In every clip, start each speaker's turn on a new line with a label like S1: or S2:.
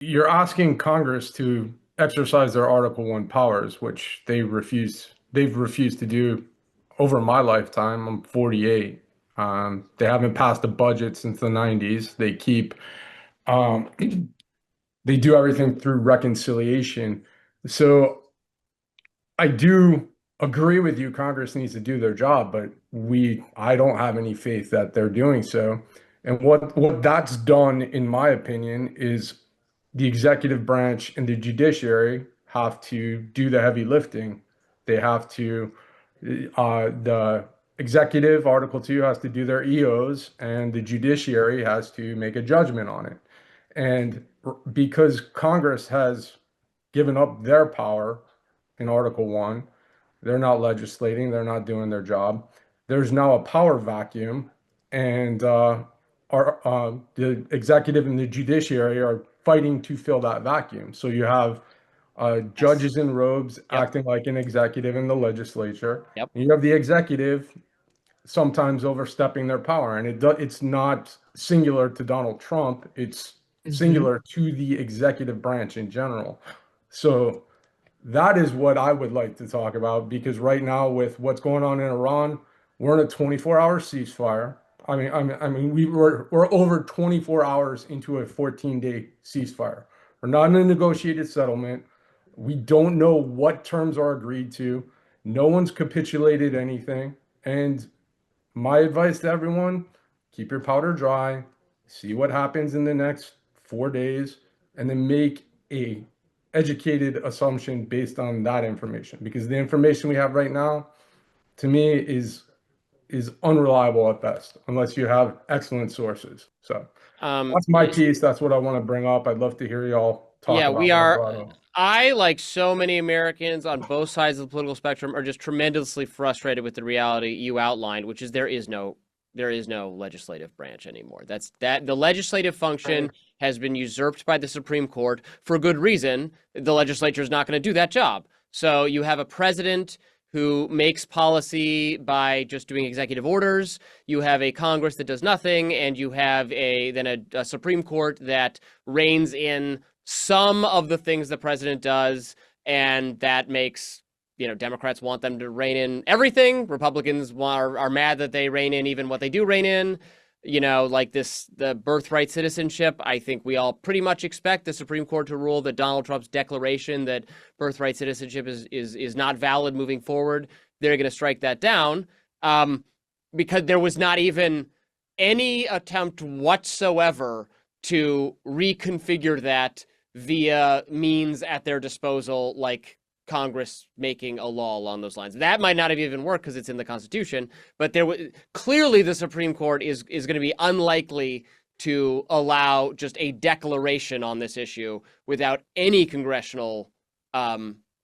S1: you're asking Congress to exercise their Article 1 powers, which they've refused to do over my lifetime. I'm 48. They haven't passed a budget since the 90s. Um, they do everything through reconciliation. So I do agree with you. Congress needs to do their job, but I don't have any faith that they're doing so. And what that's done, in my opinion, is the executive branch and the judiciary have to do the heavy lifting. They have to, the executive, Article 2, has to do their EOs, and the judiciary has to make a judgment on it. And because Congress has given up their power in Article 1, they're not legislating, they're not doing their job. There's now a power vacuum, and the executive and the judiciary are fighting to fill that vacuum. So you have
S2: Yes.
S1: judges in robes
S2: Yep.
S1: acting like an executive in the legislature.
S2: Yep.
S1: And you have the executive sometimes overstepping their power, and it's not singular to Donald Trump. It's
S3: Hmm.
S1: singular to the executive branch in general. So that is what I would like to talk about, because right now, with what's going on in Iran, we're in a 24-hour ceasefire. I mean, we're over 24 hours into a 14-day ceasefire. We're not in a negotiated settlement. We don't know what terms are agreed to. No one's capitulated anything. And my advice to everyone, keep your powder dry, see what happens in the next 4 days, and then make a educated assumption based on that information. Because the information we have right now, to me, is unreliable at best, unless you have excellent sources. So that's my
S2: Y-
S1: piece. That's what I want to bring up. I'd love to hear y'all talk
S2: yeah,
S1: about
S2: we
S1: what I
S2: are.
S1: brought up.
S2: I, like so many Americans on both sides of the political spectrum, are just tremendously frustrated with the reality you outlined, which is there is no legislative branch anymore. That the legislative function
S3: Right.
S2: has been usurped by the Supreme Court for good reason. The legislature is not going to do that job. So you have a president who makes policy by just doing executive orders. You have a Congress that does nothing, and you have a Supreme Court that reins in some of the things the president does, and that makes Democrats want them to rein in everything. Republicans are mad that they rein in even what they do rein in. Like the birthright citizenship. I think we all pretty much expect the Supreme Court to rule that Donald Trump's declaration that birthright citizenship is not valid moving forward. They're going to strike that down, because there was not even any attempt whatsoever to reconfigure that via means at their disposal, like Congress making a law along those lines. That might not have even worked because it's in the Constitution, but there was clearly the Supreme Court is going to be unlikely to allow just a declaration on this issue without any congressional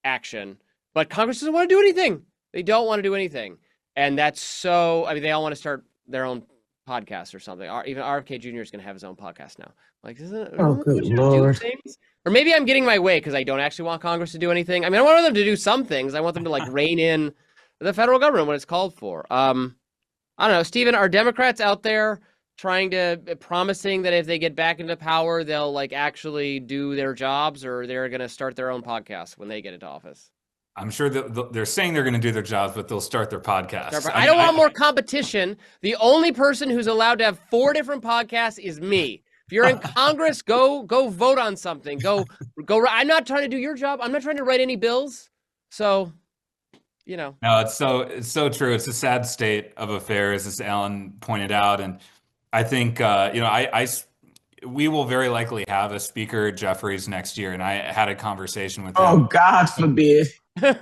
S2: action. But Congress doesn't want to do anything. They don't want to do anything, and that's so. I mean, they all want to start their own podcast or something. Even RFK Jr. is going to have his own podcast now. Like, isn't
S3: Oh,
S2: we
S3: good
S2: should do
S3: Lord.
S2: things? Or maybe I'm getting my way because I don't actually want Congress to do anything. I mean, I want them to do some things. I want them to like rein in the federal government when it's called for. I don't know, Stephen. Are Democrats out there trying to promising that if they get back into power, they'll like actually do their jobs, or they're going to start their own podcast when they get into office?
S4: I'm sure that they're saying they're going to do their jobs, but they'll start their podcasts. I
S2: I
S4: mean,
S2: don't want more competition. The only person who's allowed to have 4 different podcasts is me. If you're in Congress, go vote on something. Go. I'm not trying to do your job. I'm not trying to write any bills. So,
S4: no, it's so true. It's a sad state of affairs, as Alan pointed out, and I think we will very likely have a Speaker Jeffries next year, and I had a conversation with
S3: Oh,
S4: him.
S3: God forbid. I'm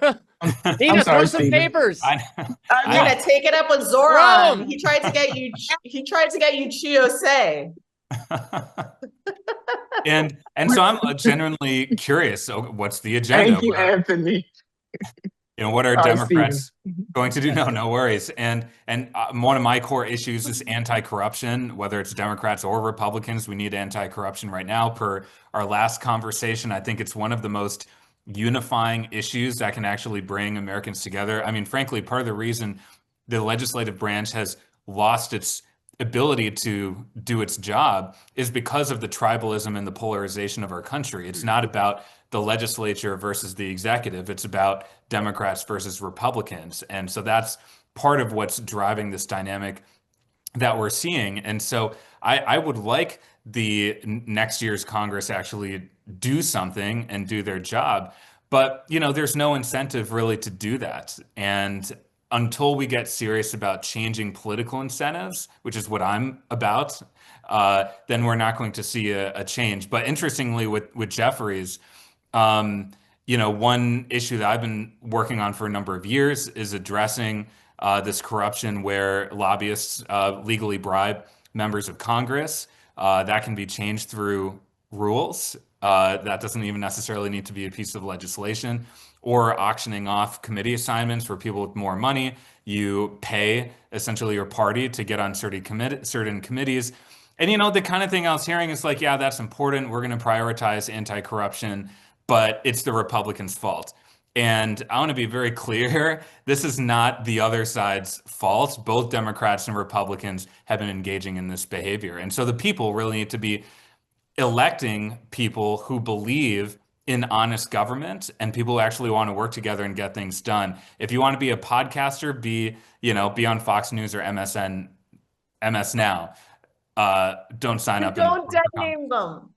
S2: Nina, throw
S3: sorry,
S2: some
S3: Stephen.
S2: papers.
S4: I,
S3: I
S4: I,
S5: Nina, take it up with
S2: Rome!
S5: Zoran. He tried to get you. He tried to get you Chiose.
S4: and so I'm genuinely curious. So what's the agenda?
S3: Thank you, Anthony.
S4: What are
S3: Sorry, Stephen.
S4: Democrats going to do? No worries. And one of my core issues is anti-corruption, whether it's Democrats or Republicans. We need anti-corruption right now. Per our last conversation, I think it's one of the most unifying issues that can actually bring Americans together. I mean, frankly, part of the reason the legislative branch has lost ability to do its job is because of the tribalism and the polarization of our country. It's not about the legislature versus the executive. It's about Democrats versus Republicans. And so that's part of what's driving this dynamic that we're seeing. And so I would like the next year's Congress actually do something and do their job. But, there's no incentive really to do that. And until we get serious about changing political incentives, which is what I'm about, then we're not going to see a change. But interestingly, with Jeffries, one issue that I've been working on for a number of years is addressing this corruption where lobbyists legally bribe members of Congress. That can be changed through rules. That doesn't even necessarily need to be a piece of legislation, or auctioning off committee assignments for people with more money. You pay essentially your party to get on certain committees. And the kind of thing I was hearing is like, yeah, that's important. We're going to prioritize anti-corruption, but it's the Republicans' fault. And I want to be very clear, this is not the other side's fault. Both Democrats and Republicans have been engaging in this behavior. And so the people really need to be electing people who believe in honest government and people who actually want to work together and get things done. If you want to be a podcaster, be on Fox News or MS Now. Don't sign up.
S5: Don't dead name them.